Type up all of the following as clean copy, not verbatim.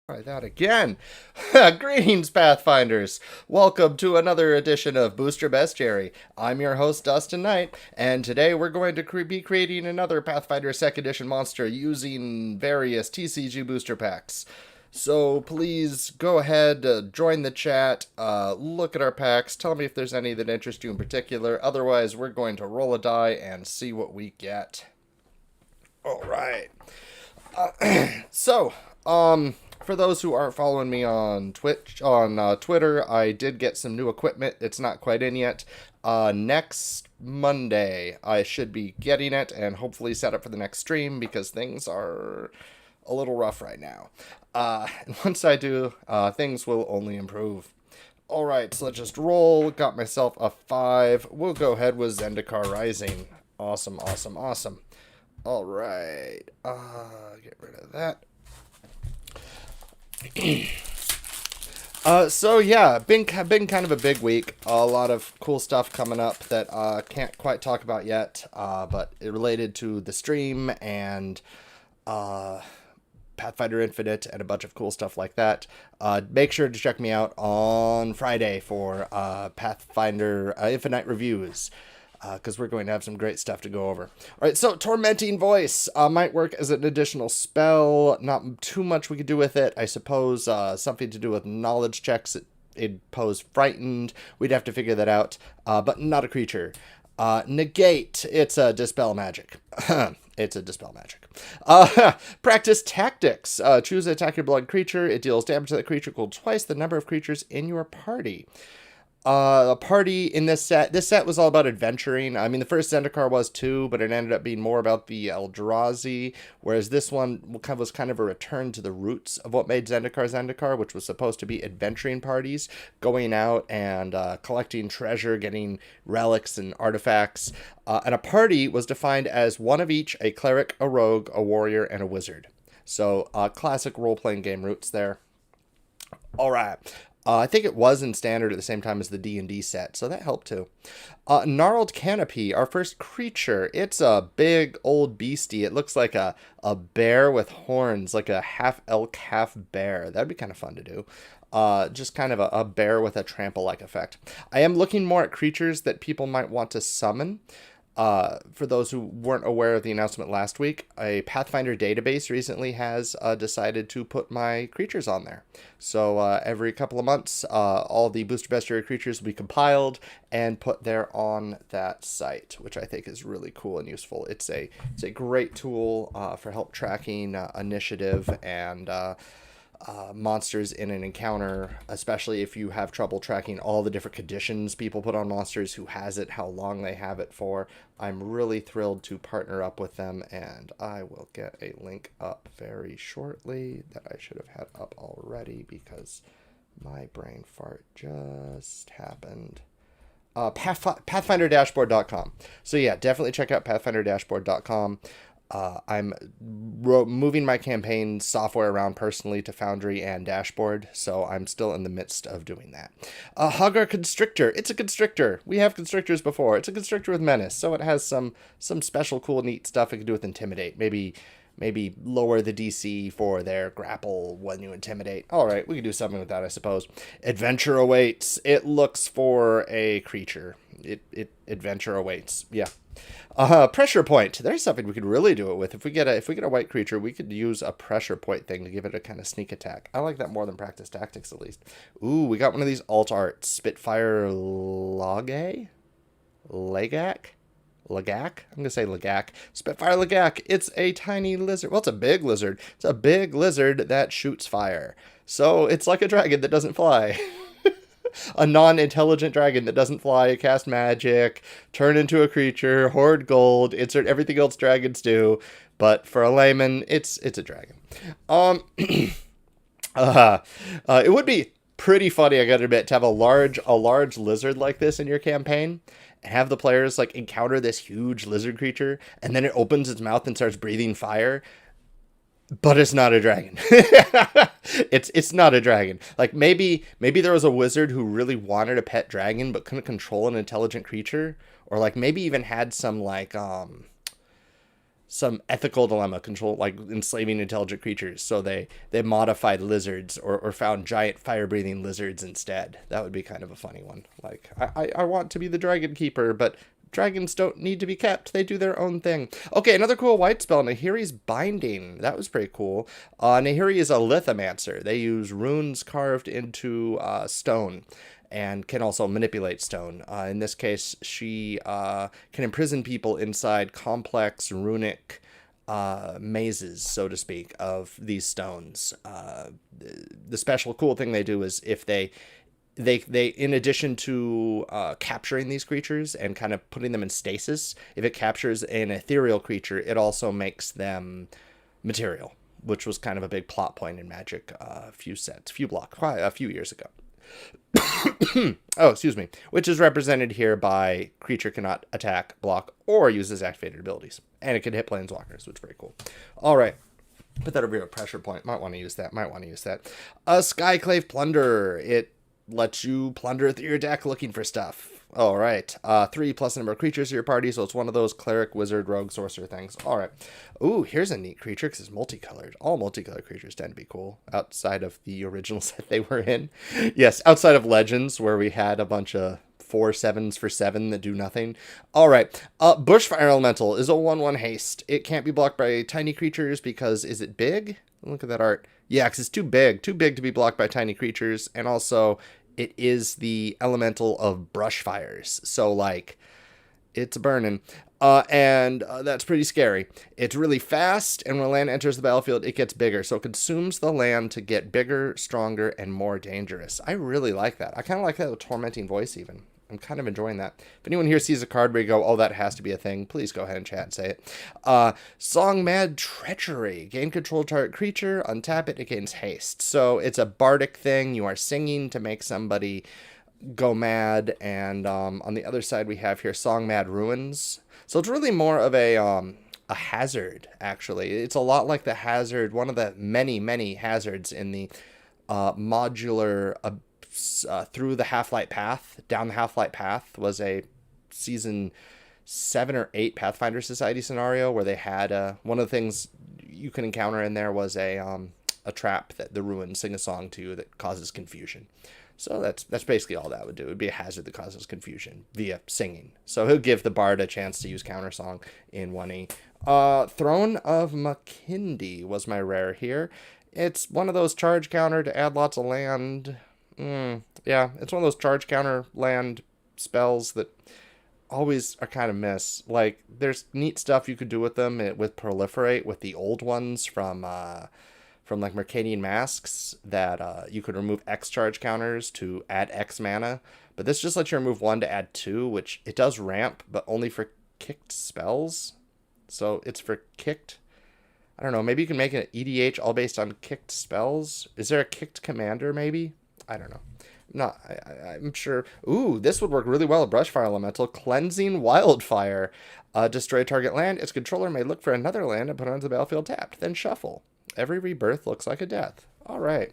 Try that again. Greetings, Pathfinders. Welcome to another edition of Booster Bestiary. I'm your host, Dustin Knight, and today we're going to be creating another Pathfinder 2nd Edition monster using various TCG booster packs. So please go ahead, join the chat, look at our packs, tell me if there's any that interest you in particular. Otherwise, we're going to roll a die and see what we get. All right. For those who aren't following me on Twitter, I did get some new equipment. It's not quite in yet. Next Monday, I should be getting it and hopefully set up for the next stream because things are a little rough right now. And once I do, things will only improve. All right, so let's just roll. Got myself a 5. We'll go ahead with Zendikar Rising. Awesome, awesome, awesome. All right. Get rid of that. So yeah, been kind of a big week. A lot of cool stuff coming up that can't quite talk about yet. But it related to the stream and Pathfinder Infinite and a bunch of cool stuff like that. Make sure to check me out on Friday for Pathfinder Infinite reviews. Because we're going to have some great stuff to go over. All right, so Tormenting Voice might work as an additional spell. Not too much we could do with it. I suppose something to do with knowledge checks. It'd pose Frightened. We'd have to figure that out. But not a creature. Negate. It's a Dispel Magic. It's a Dispel Magic. Practice Tactics. Choose an attack your blood creature. It deals damage to that creature equal to twice the number of creatures in your party. A party in this set was all about adventuring. I mean, the first Zendikar was too, but it ended up being more about the Eldrazi, whereas this one was kind of a return to the roots of what made Zendikar, which was supposed to be adventuring parties, going out and collecting treasure, getting relics and artifacts. And a party was defined as one of each, a cleric, a rogue, a warrior, and a wizard. So, classic role-playing game roots there. All right. I think it was in standard at the same time as the D&D set, so that helped too. Gnarled Canopy, our first creature. It's a big old beastie. It looks like a bear with horns, like a half elk, half bear. That'd be kind of fun to do. Just kind of a bear with a trample-like effect. I am looking more at creatures that people might want to summon. For those who weren't aware of the announcement last week, a Pathfinder database recently has decided to put my creatures on there. So every couple of months, all the Booster Bestiary creatures will be compiled and put there on that site, which I think is really cool and useful. It's a great tool for help tracking initiative and monsters in an encounter, especially if you have trouble tracking all the different conditions people put on monsters, who has it, how long they have it for. I'm really thrilled to partner up with them, and I will get a link up very shortly that I should have had up already because my brain fart just happened. Pathfinder-dashboard.com. So yeah, definitely check out Pathfinder-dashboard.com. I'm moving my campaign software around personally to Foundry and Dashboard, so I'm still in the midst of doing that. Hugger Constrictor. It's a Constrictor. We have Constrictors before. It's a Constrictor with Menace, so it has some special cool neat stuff it can do with Intimidate. Maybe lower the DC for their grapple when you intimidate. All right, we can do something with that, I suppose. Adventure awaits. It looks for a creature. It adventure awaits. Yeah. Pressure point. There's something we could really do it with. If we get a white creature, we could use a pressure point thing to give it a kind of sneak attack. I like that more than practice tactics, at least. Ooh, we got one of these alt arts. Spitfire Lagak? I'm going to say Lagak. Spitfire Lagak. It's a tiny lizard. Well, it's a big lizard. It's a big lizard that shoots fire. So it's like a dragon that doesn't fly. A non-intelligent dragon that doesn't fly, cast magic, turn into a creature, hoard gold, insert everything else dragons do. But for a layman, it's a dragon. It would be pretty funny, I gotta admit, to have a large lizard like this in your campaign, and have the players like encounter this huge lizard creature, and then it opens its mouth and starts breathing fire. But it's not a dragon. It's not a dragon. Like maybe there was a wizard who really wanted a pet dragon but couldn't control an intelligent creature, or like maybe even had some some ethical dilemma, control, like enslaving intelligent creatures. So they modified lizards, or found giant fire breathing lizards instead. That would be kind of a funny one. Like, I want to be the dragon keeper, but dragons don't need to be kept. They do their own thing. Okay, another cool white spell, Nahiri's Binding. That was pretty cool. Nahiri is a lithomancer. They use runes carved into stone, and can also manipulate stone. In this case, she can imprison people inside complex runic mazes, so to speak, of these stones. The special cool thing they do is if they in addition to capturing these creatures and kind of putting them in stasis, if it captures an ethereal creature, it also makes them material, which was kind of a big plot point in Magic a few years ago. Oh, excuse me. Which is represented here by creature cannot attack, block, or uses activated abilities. And it can hit planeswalkers, which is very cool. All right. Put that over here, a pressure point. Might want to use that. A Skyclave Plunder. It lets you plunder through your deck looking for stuff. All right. 3 plus the number of creatures in your party, so it's one of those cleric, wizard, rogue, sorcerer things. All right. Ooh, here's a neat creature because it's multicolored. All multicolored creatures tend to be cool outside of the original set they were in. Yes, outside of Legends, where we had a bunch of 4/7s for 7 that do nothing. All right. Bushfire Elemental is a 1/1 haste. It can't be blocked by tiny creatures because, is it big? Look at that art. Yeah, because it's too big to be blocked by tiny creatures, and also it is the elemental of brush fires. So, like, it's burning. And that's pretty scary. It's really fast, and when land enters the battlefield, it gets bigger. So it consumes the land to get bigger, stronger, and more dangerous. I really like that. I kind of like that with Tormenting Voice, even. I'm kind of enjoying that. If anyone here sees a card where you go, oh, that has to be a thing, please go ahead and chat and say it. Song Mad Treachery. Gain control of target creature. Untap it. It gains haste. So it's a bardic thing. You are singing to make somebody go mad. And on the other side, we have here Song Mad Ruins. So it's really more of a hazard, actually. It's a lot like the hazard, one of the many, many hazards in the modular through the Half-Light Path, down the Half-Light Path was a season 7 or 8 Pathfinder Society scenario where they had one of the things you can encounter in there was a trap that the ruins sing a song to that causes confusion. So that's basically all that would do. It would be a hazard that causes confusion via singing. So he'll give the bard a chance to use countersong in 1E. Throne of Makindi was my rare here. It's one of those charge counter to add lots of land. Yeah, it's one of those charge counter land spells that always are kind of miss. Like, there's neat stuff you could do with them with Proliferate, with the old ones from like Mercadian Masks, that you could remove X charge counters to add X mana. But this just lets you remove 1 to add 2, which it does ramp, but only for kicked spells. So it's for kicked. I don't know, maybe you can make an EDH all based on kicked spells. Is there a kicked commander, maybe? I don't know. I'm sure. Ooh, this would work really well with Brushfire Elemental. Cleansing Wildfire. Destroy target land. Its controller may look for another land and put it onto the battlefield tapped. Then shuffle. Every rebirth looks like a death. All right.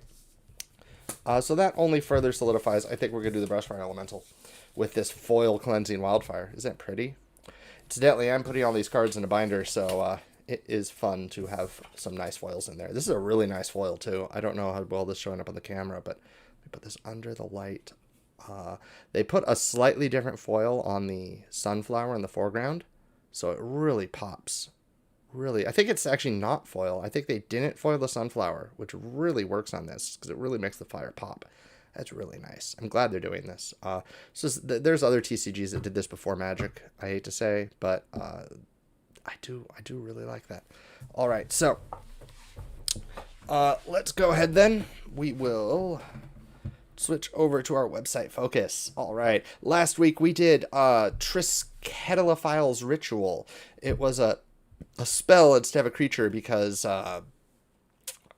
So that only further solidifies. I think we're going to do the Brushfire Elemental with this foil Cleansing Wildfire. Isn't that pretty? Incidentally, I'm putting all these cards in a binder, so it is fun to have some nice foils in there. This is a really nice foil, too. I don't know how well this is showing up on the camera, but let me put this under the light. They put a slightly different foil on the sunflower in the foreground, so it really pops. Really, I think it's actually not foil. I think they didn't foil the sunflower, which really works on this because it really makes the fire pop. That's really nice. I'm glad they're doing this. So there's other TCGs that did this before Magic, I hate to say, but I do really like that. All right, so let's go ahead then. We will switch over to our website focus. All right, last week we did Triskettlophile's Ritual. It was a spell instead of a creature because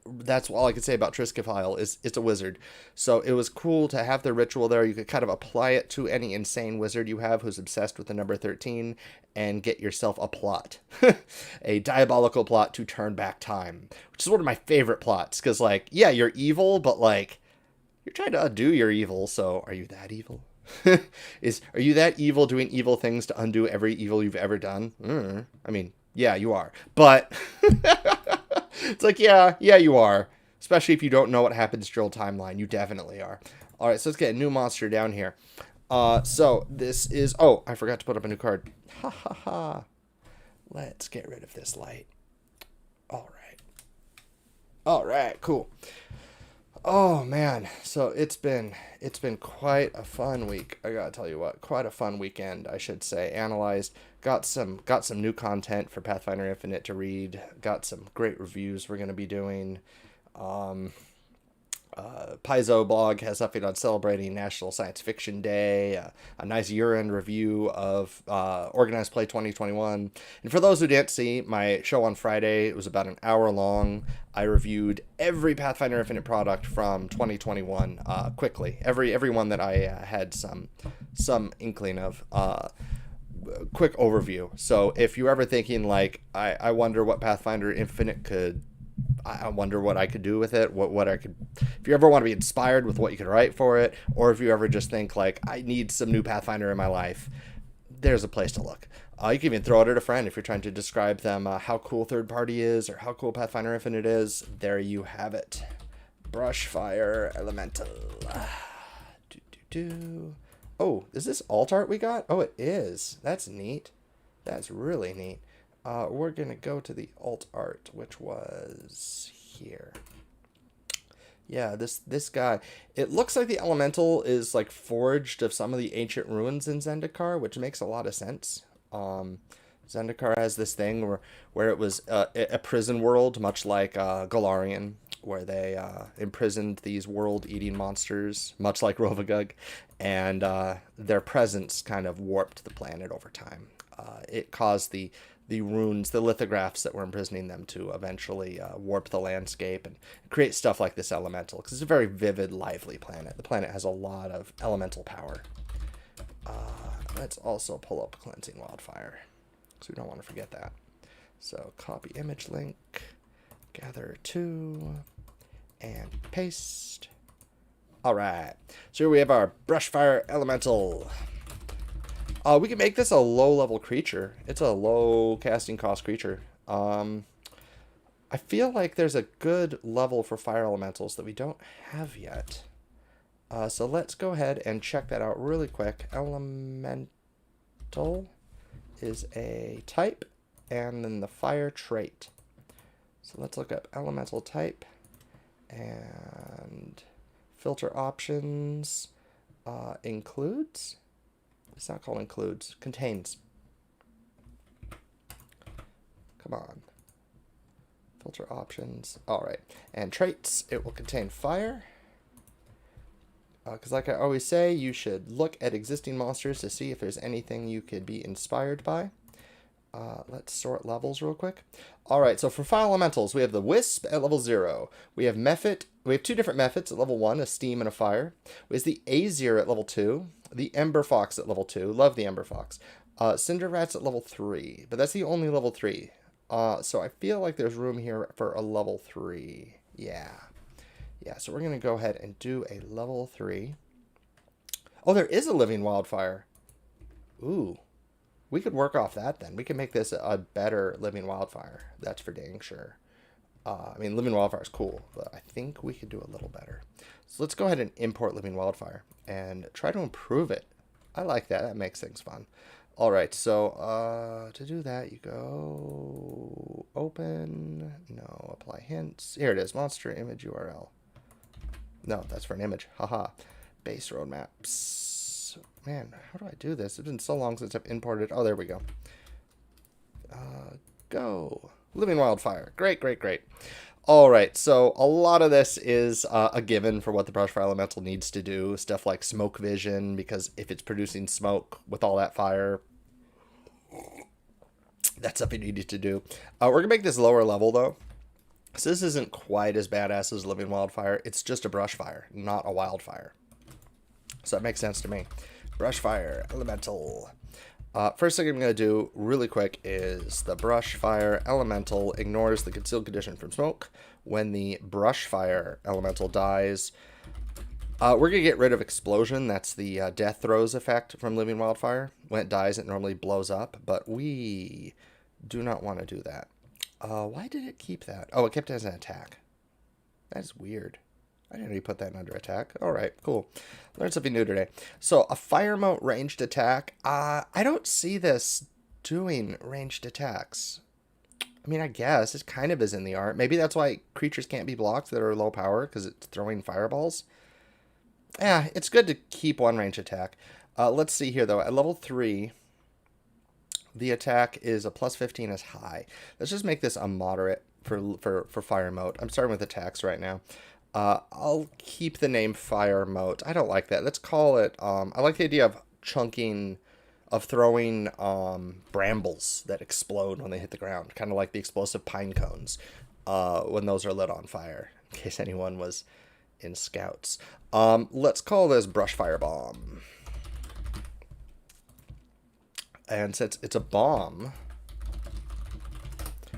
that's all I can say about Trisketophile is it's a wizard. So it was cool to have the ritual there. You could kind of apply it to any insane wizard you have who's obsessed with the number 13 and get yourself a plot. A diabolical plot to turn back time, which is one of my favorite plots because, like, yeah, you're evil, but, like, you're trying to undo your evil, so are you that evil? Are you that evil doing evil things to undo every evil you've ever done? I mean, Yeah, you are. But it's like, yeah, you are. Especially if you don't know what happens to your timeline. You definitely are. All right, so let's get a new monster down here. So this is... Oh, I forgot to put up a new card. Ha ha ha. Let's get rid of this light. All right. All right, cool. Oh man, so it's been quite a fun week. I gotta tell you what, quite a fun weekend, I should say. Analyzed, got some new content for Pathfinder Infinite to read. Got some great reviews we're gonna be doing. Paizo blog has something on celebrating National Science Fiction Day, a nice year-end review of Organized Play 2021. And for those who didn't see, my show on Friday, it was about an hour long. I reviewed every Pathfinder Infinite product from 2021 quickly. Every one that I had some inkling of. Quick overview. So if you're ever thinking like, I wonder what Pathfinder Infinite could... I wonder what I could do with it, what I could... If you ever want to be inspired with what you could write for it, or if you ever just think, like, I need some new Pathfinder in my life, there's a place to look. You can even throw it at a friend if you're trying to describe them how cool Third Party is, or how cool Pathfinder Infinite is. There you have it. Brushfire Elemental. Oh, is this alt art we got? Oh, it is. That's neat. That's really neat. We're going to go to the alt art, which was here. Yeah, this guy. It looks like the elemental is like forged of some of the ancient ruins in Zendikar, which makes a lot of sense. Zendikar has this thing where it was a prison world, much like Golarion, where they imprisoned these world-eating monsters, much like Rovagug, and their presence kind of warped the planet over time. It caused the runes, the lithographs that were imprisoning them to eventually warp the landscape and create stuff like this elemental, because it's a very vivid, lively planet. The planet has a lot of elemental power. Let's also pull up Cleansing Wildfire, because we don't want to forget that. So copy image link, gather to, and paste. All right, so here we have our Brushfire Elemental. We can make this a low-level creature. It's a low casting cost creature. I feel like there's a good level for fire elementals that we don't have yet. So let's go ahead and check that out really quick. Elemental is a type, and then the fire trait. So let's look up elemental type, and filter options includes... It's not called includes. Contains. Come on. Filter options. Alright. And traits. It will contain fire. Because like I always say, you should look at existing monsters to see if there's anything you could be inspired by. Let's sort levels real quick. Alright, so for fire elementals, we have the Wisp at level 0. We have Mephit. We have two different Mephits at level 1, a steam and a fire. We have the Azir at level 2. The Ember Fox at level 2. Love the Ember Fox. Cinder Rats at level 3. But that's the only level 3. So I feel like there's room here for a level 3. Yeah. Yeah, so we're going to go ahead and do a level 3. Oh, there is a Living Wildfire. Ooh. We could work off that then. We can make this a better Living Wildfire. That's for dang sure. I mean, Living Wildfire is cool, but I think we could do a little better. So let's go ahead and import Living Wildfire and try to improve it. I like that. That makes things fun. All right, so to do that, you go open. No, apply hints. Here it is, monster image URL. No, that's for an image. Haha. Base roadmaps. Man, how do I do this? It's been so long since I've imported. Oh, there we go. Go. Living Wildfire. Great, great, great. All right, so a lot of this is a given for what the Brushfire Elemental needs to do. Stuff like smoke vision, because if it's producing smoke with all that fire, that's something you need to do. We're going to make this lower level, though. So this isn't quite as badass as Living Wildfire. It's just a Brushfire, not a Wildfire. So that makes sense to me. Brushfire Elemental. First thing I'm going to do really quick is the Brushfire Elemental ignores the concealed condition from smoke. When the Brushfire Elemental dies, we're going to get rid of Explosion. That's the Death Throes effect from Living Wildfire. When it dies, it normally blows up, but we Do not want to do that. Why did it keep that? Oh, it kept it as an attack. That is weird. I didn't really put that under attack. All right, cool. Learned something new today. So a fire mote ranged attack. I don't see this doing ranged attacks. I mean, I guess it kind of is in the art. Maybe that's why creatures can't be blocked that are low power, because it's throwing fireballs. Yeah, it's good to keep one range attack. Let's see here, though. At level 3, the attack is a plus 15 as high. Let's just make this a moderate for fire mote. I'm starting with attacks right now. I'll keep the name fire mote. I don't like that. Let's call it, I like the idea of chunking, of throwing brambles that explode when they hit the ground. Kind of like the explosive pine cones when those are lit on fire, in case anyone was in scouts. Let's call this brush fire bomb. And since it's a bomb,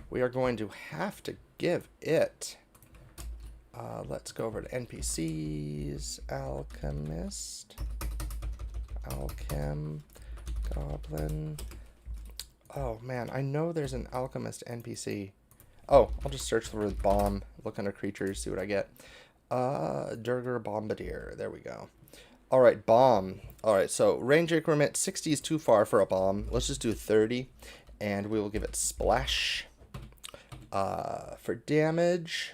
we are going to have to give it... let's go over to NPCs. Alchemist. Alchem. Goblin. Oh, man. I know there's an alchemist NPC. Oh, I'll just search for the bomb. Look under creatures. See what I get. Durger Bombardier. There we go. All right, bomb. All right, so range increment 60 is too far for a bomb. Let's just do 30, and we will give it splash. For damage,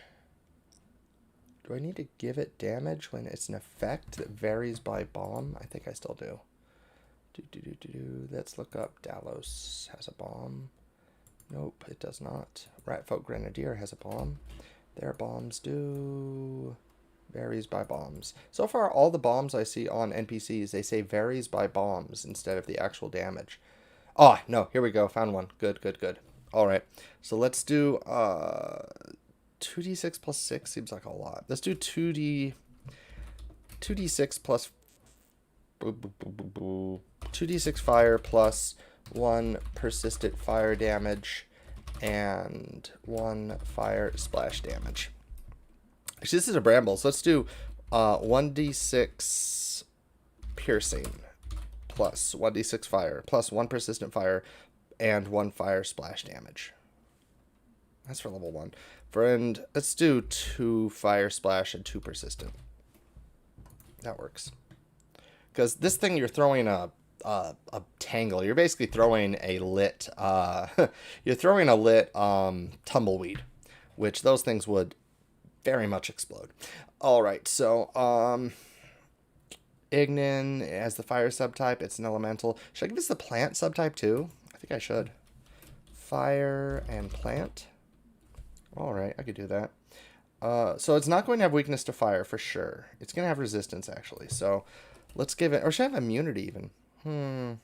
do I need to give it damage when it's an effect that varies by bomb? I think I still do. Let's look up. Dalos has a bomb. Nope, it does not. Ratfolk Grenadier has a bomb. Their bombs do... varies by bombs. So far, all the bombs I see on NPCs, they say varies by bombs instead of the actual damage. Oh, no, here we go. Found one. Good, good, good. All right, so let's do 2d6 plus 6 seems like a lot. Let's do 2d6 plus 2d6 fire plus 1 persistent fire damage and 1 fire splash damage. Actually, this is a bramble, so let's do 1d6 piercing plus 1d6 fire plus 1 persistent fire and 1 fire splash damage. That's for level 1. Friend, let's do 2 fire splash and 2 persistent. That works. Because this thing, you're throwing a tangle. You're basically throwing a lit you're throwing a lit tumbleweed, which those things would very much explode. All right, so Ignin as the fire subtype. It's an elemental. Should I give this the plant subtype too? I think I should. Fire and plant. All right, I could do that. So it's not going to have weakness to fire for sure. It's going to have resistance actually. So let's give it, or should I have immunity even? I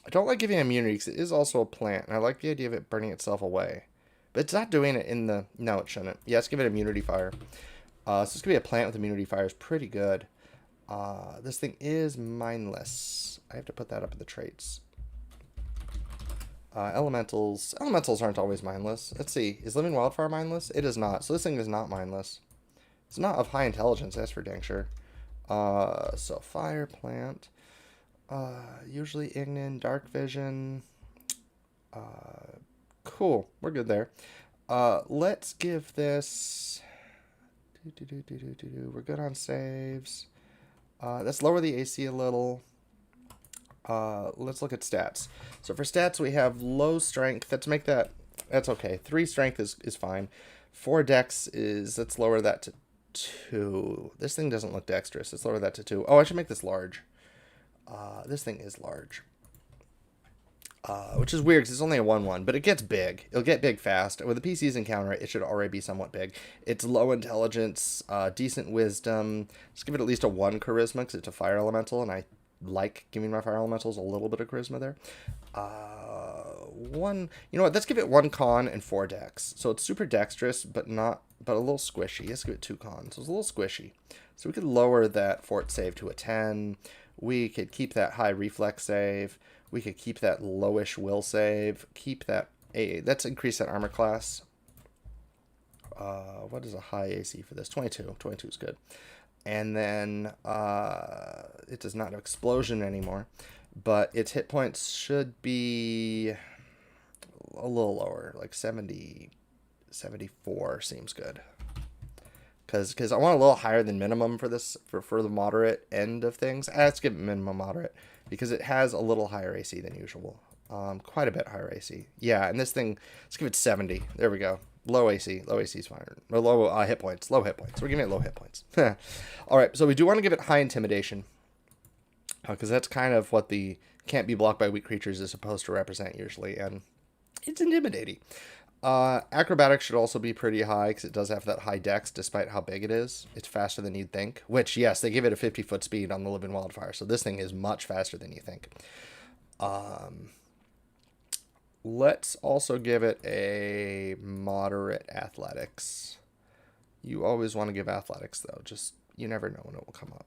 don't like giving immunity because it is also a plant, and I like the idea of it burning itself away. But it's not doing it in the... No, it shouldn't. Yeah, let's give it immunity fire. So it's going to be a plant with immunity fire. It's pretty good. This thing is mindless. I have to put that up in the traits. Elementals. Elementals aren't always mindless. Let's see. Is Living Wildfire mindless? It is not. So this thing is not mindless. It's not of high intelligence, that's for dang sure. So fire, plant. Usually Ignin, Dark Vision. Cool. We're good there. Let's give this... We're good on saves. Let's lower the AC a little. Let's look at stats. So for stats, we have low strength. Let's make that... That's okay. 3 strength is fine. 4 dex is... Let's lower that to 2. This thing doesn't look dexterous. Let's lower that to 2. Oh, I should make this large. This thing is large. Which is weird because it's only a 1/1, but it gets big. It'll get big fast. With the PC's encounter, it should already be somewhat big. It's low intelligence, decent wisdom. Just give it at least a 1 charisma because it's a fire elemental, and I like giving my fire elementals a little bit of charisma there. 1, you know what? Let's give it 1 con and 4 dex. So it's super dexterous, but a little squishy. Let's give it 2 cons. So it's a little squishy. So we could lower that fort save to a 10. We could keep that high reflex save. We could keep that lowish will save. Keep that let's increase that armor class. What is a high AC for this? 22. 22 is good. And then it does not have explosion anymore, but its hit points should be a little lower, like 70, 74 seems good. Because I want a little higher than minimum for this, for the moderate end of things. Let's give it minimum moderate, because it has a little higher AC than usual. Quite a bit higher AC. Yeah, and this thing, let's give it 70. There we go. Low AC. Low AC is fine. Or low hit points. Low hit points. We're giving it low hit points. All right, so we do want to give it high intimidation, because that's kind of what the can't be blocked by weak creatures is supposed to represent usually, and it's intimidating. Acrobatics should also be pretty high, because it does have that high dex despite how big it is. It's faster than you'd think, which, yes, they give it a 50-foot speed on the Living Wildfire, so this thing is much faster than you think. Let's also give it a moderate athletics. You always want to give athletics, though. Just, you never know when it will come up.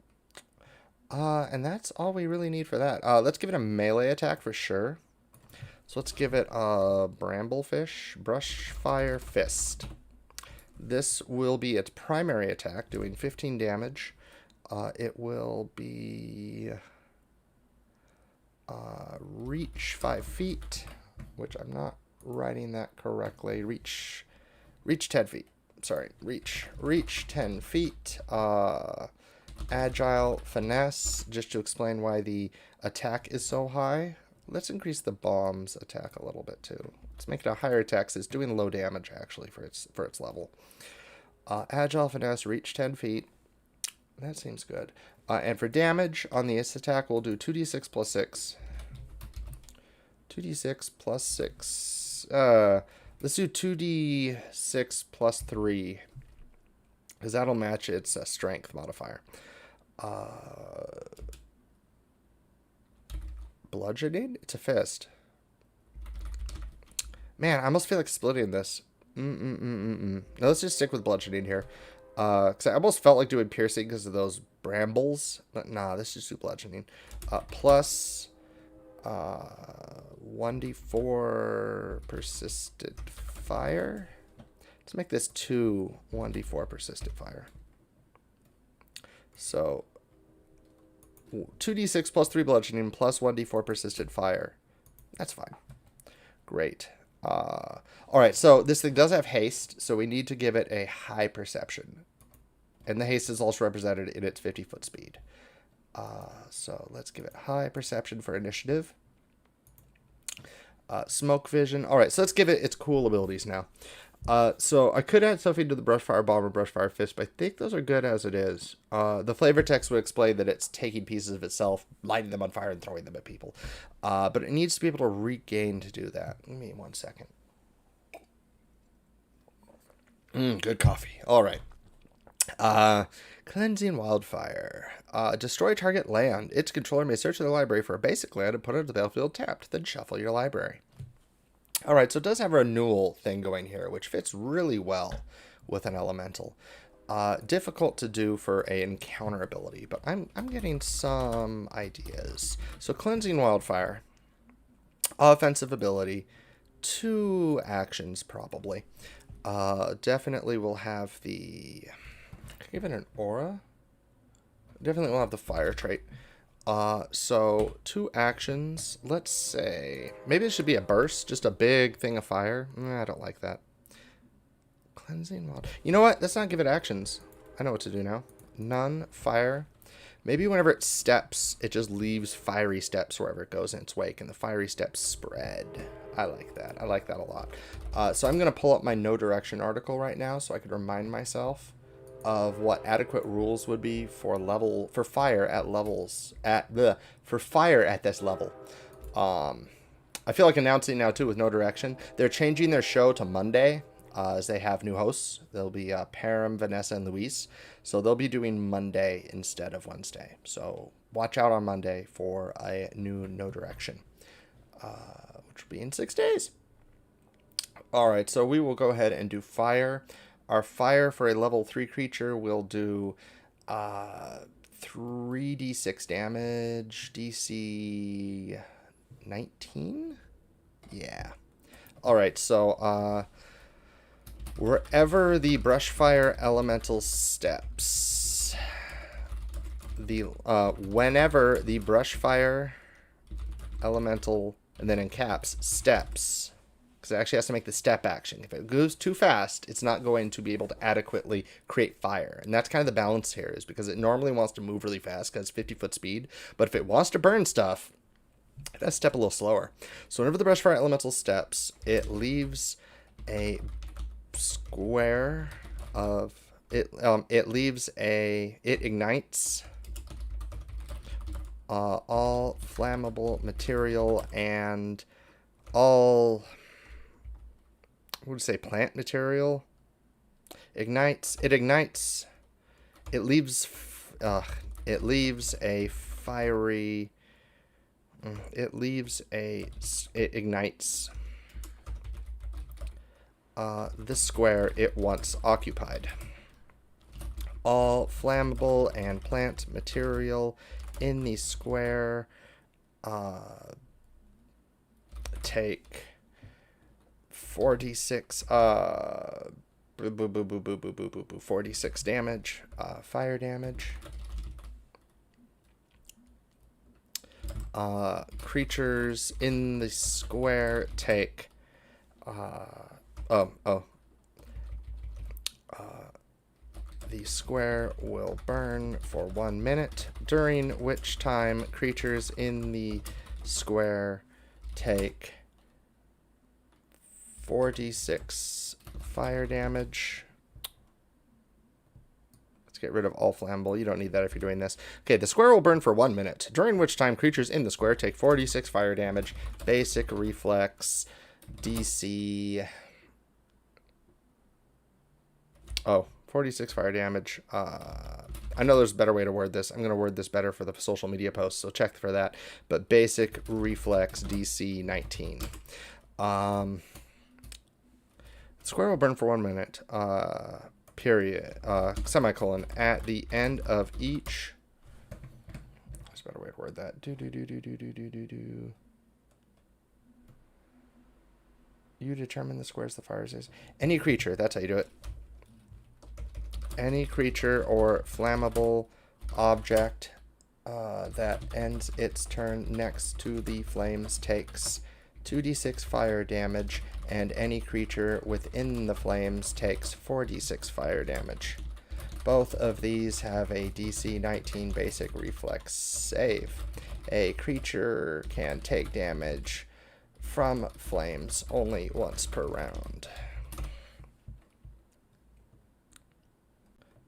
And that's all we really need for that. Let's give it a melee attack for sure. So let's give it a Bramblefish, Brushfire Fist. This will be its primary attack, doing 15 damage. It will be reach 5 feet, which I'm not writing that correctly. Reach 10 feet. Sorry, reach 10 feet. Agile, finesse, just to explain why the attack is so high. Let's increase the bomb's attack a little bit too. Let's make it a higher attack, so it's doing low damage actually for its level. Agile, finesse, reach 10 feet. That seems good. And for damage on the attack, we'll do 2d6 plus 6. 2d6 plus 6. Let's do 2d6 plus 3, because that'll match its strength modifier. Bludgeoning? It's a fist. Man, I almost feel like splitting this. No, let's just stick with bludgeoning here. Because I almost felt like doing piercing because of those brambles. But nah, let's just do bludgeoning. Plus 1d4 persistent fire. Let's make this 2 1d4 persistent fire. So 2d6 plus 3 bludgeoning plus 1d4 persistent fire. That's fine. Great. All right, so this thing does have haste, so we need to give it a high perception. And the haste is also represented in its 50-foot speed. So let's give it high perception for initiative. Smoke vision. All right, so let's give it its cool abilities now. So I could add something to the Brushfire Bomb or Brushfire Fist, but I think those are good as it is. The flavor text would explain that it's taking pieces of itself, lighting them on fire, and throwing them at people. But it needs to be able to regain to do that. Give me 1 second. Good coffee. All right. Cleansing Wildfire. Destroy target land. Its controller may search the library for a basic land and put it into the battlefield tapped, then shuffle your library. Alright, so it does have a renewal thing going here, which fits really well with an elemental. Difficult to do for an encounter ability, but I'm getting some ideas. So Cleansing Wildfire. Offensive ability. 2 actions, probably. Definitely will have the... Give it an aura? Definitely will have the fire trait. So 2 actions. Let's say maybe it should be a burst, just a big thing of fire. I don't like that. Cleansing wild. You know what? Let's not give it actions. I know what to do now. None fire. Maybe whenever it steps, it just leaves fiery steps wherever it goes in its wake, and the fiery steps spread. I like that. I like that a lot. So I'm gonna pull up my No Direction article right now so I could remind myself of what adequate rules would be for fire at this level. I feel like announcing now too with No Direction. They're changing their show to Monday, as they have new hosts. They'll be Param, Vanessa, and Luis. So they'll be doing Monday instead of Wednesday. So watch out on Monday for a new No Direction, which will be in 6 days. All right, so we will go ahead and do fire. Our fire for a level 3 creature will do 3d6 damage, DC 19? Yeah. Alright, so wherever the Brushfire Elemental steps, whenever the Brushfire Elemental, and then in caps, steps, because it actually has to make the step action. If it goes too fast, it's not going to be able to adequately create fire. And that's kind of the balance here, is because it normally wants to move really fast because it's 50-foot speed. But if it wants to burn stuff, it has to step a little slower. So whenever the Brushfire Elemental steps, it leaves a square of... It ignites all flammable material and all, what would you say, plant material? It leaves a fiery, it ignites this square it once occupied. All flammable and plant material in the square take 46 46 damage, fire damage. Creatures in the square take the square will burn for 1 minute, during which time creatures in the square take 46 fire damage. Let's get rid of all flammable. You don't need that if you're doing this. Okay, the square will burn for 1 minute, during which time creatures in the square take 46 fire damage. Basic reflex, DC... 46 fire damage. I know there's a better way to word this. I'm going to word this better for the social media posts, so check for that. But basic reflex DC 19. Square will burn for 1 minute. Period. Semicolon. At the end of each... There's a better way to word that. You determine the squares the fire is. Any creature. That's how you do it. Any creature or flammable object that ends its turn next to the flames takes 2d6 fire damage, and any creature within the flames takes 4d6 fire damage. Both of these have a DC 19 basic reflex save. A creature can take damage from flames only once per round.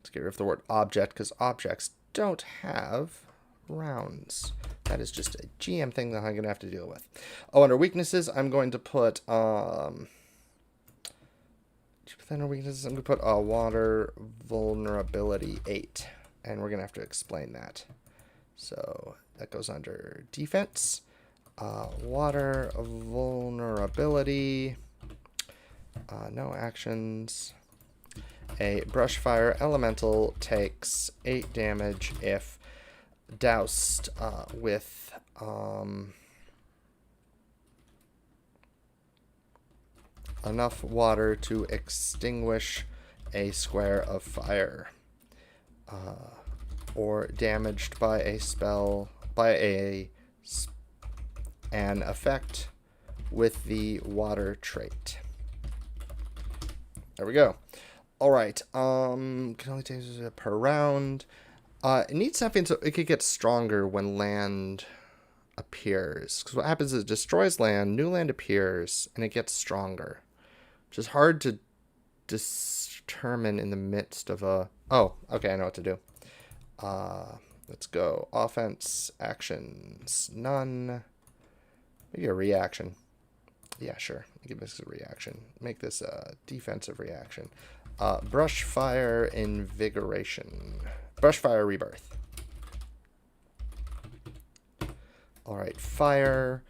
Let's get rid of the word object, because objects don't have rounds. That is just a GM thing that I'm going to have to deal with. Oh, under weaknesses, I'm going to put, under weaknesses, I'm going to put water vulnerability 8. And we're going to have to explain that. So that goes under defense. Water vulnerability. No actions. A Brushfire Elemental takes 8 damage if doused with enough water to extinguish a square of fire, or damaged by a spell, by an effect with the water trait. There we go. All right. Can only take per round. It needs something so it could get stronger when land appears. Because what happens is it destroys land, new land appears, and it gets stronger. Which is hard to determine in the midst of a... Oh, okay, I know what to do. Let's go. Offense, actions, none. Maybe a reaction. Yeah, sure. Give this a reaction. Make this a defensive reaction. Brushfire Invigoration. Brushfire Rebirth. Alright, fire.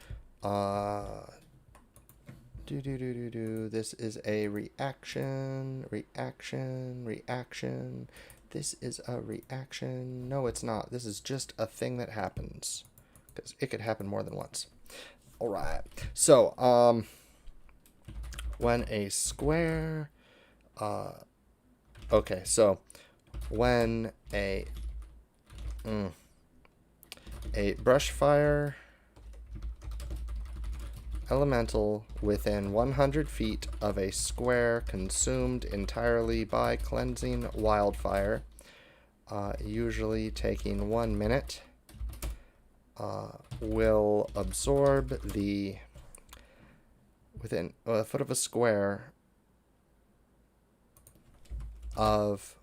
This is a reaction. Reaction. This is a reaction. No, it's not. This is just a thing that happens. Because it could happen more than once. Alright. So, when a square... okay, so when a Brushfire elemental within 100 feet of a square consumed entirely by cleansing wildfire, usually taking 1 minute, will absorb the within a foot of a square of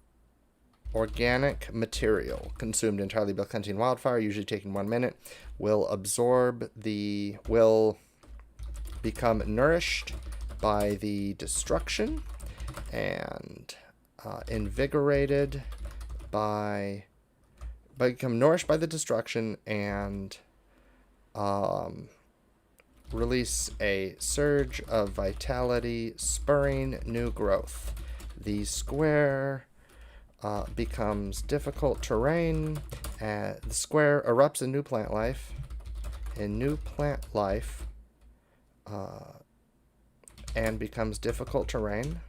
organic material consumed entirely by cleansing wildfire, usually taking 1 minute, will become nourished by the destruction and invigorated become nourished by the destruction and release a surge of vitality, spurring new growth. The square becomes difficult terrain. The square erupts in new plant life. And becomes difficult terrain.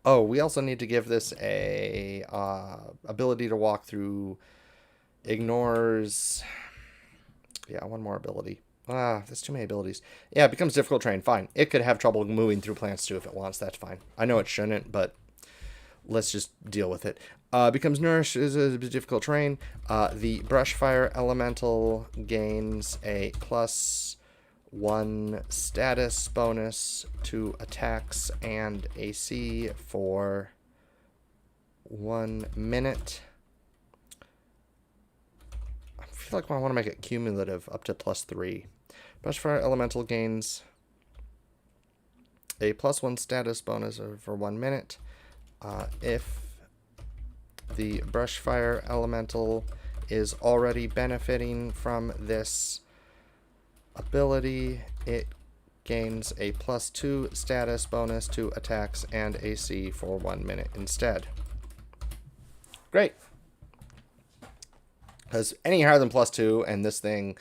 Oh, we also need to give this a ability to walk through. Ignores. Yeah, one more ability. There's too many abilities. Yeah, it becomes difficult terrain. Fine. It could have trouble moving through plants too if it wants. That's fine. I know it shouldn't, but let's just deal with it. Becomes nourished is a difficult terrain. The Brushfire Elemental gains a +1 status bonus to attacks and AC for 1 minute. I feel like I want to make it cumulative up to +3. Brushfire Elemental gains a +1 status bonus for 1 minute. If the Brushfire Elemental is already benefiting from this ability, it gains a +2 status bonus to attacks and AC for 1 minute instead. Great. Because any higher than +2 and this thing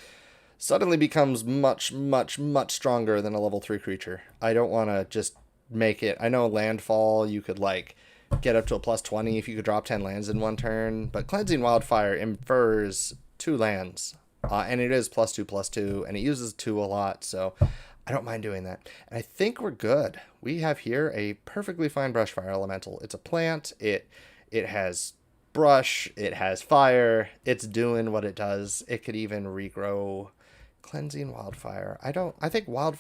suddenly becomes much, much, much stronger than a level 3 creature. I don't want to just make it. I know Landfall, you could like get up to a +20 if you could drop 10 lands in one turn, but Cleansing Wildfire infers 2 lands. And it is +2/+2, and it uses 2 a lot, so I don't mind doing that. And I think we're good. We have here a perfectly fine Brushfire Elemental. It's a plant. It has brush. It has fire. It's doing what it does. It could even regrow. Cleansing Wildfire. I think Cleansing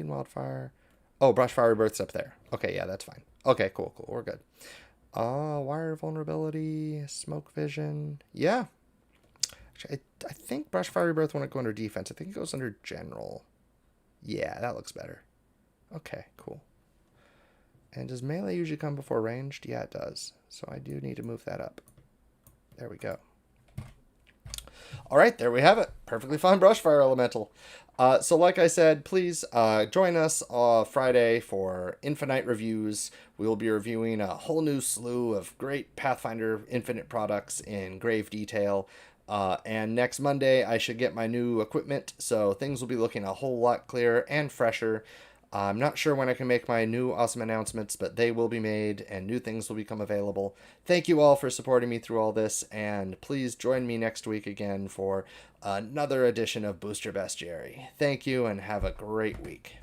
Wildfire. Oh, Brushfire Rebirth's up there. Okay, yeah, that's fine. Okay, cool. We're good. Wire Vulnerability, Smoke Vision. Yeah. Actually, I think Brushfire Rebirth won't go under defense. I think it goes under general. Yeah, that looks better. Okay, cool. And does melee usually come before ranged? Yeah, it does. So I do need to move that up. There we go. All right, there we have it. Perfectly fine Brushfire Elemental. So like I said, please join us Friday for Infiknight reviews. We will be reviewing a whole new slew of great Pathfinder Infinite products in grave detail. And next Monday, I should get my new equipment, so things will be looking a whole lot clearer and fresher. I'm not sure when I can make my new awesome announcements, but they will be made and new things will become available. Thank you all for supporting me through all this, and please join me next week again for another edition of Booster Bestiary. Thank you and have a great week.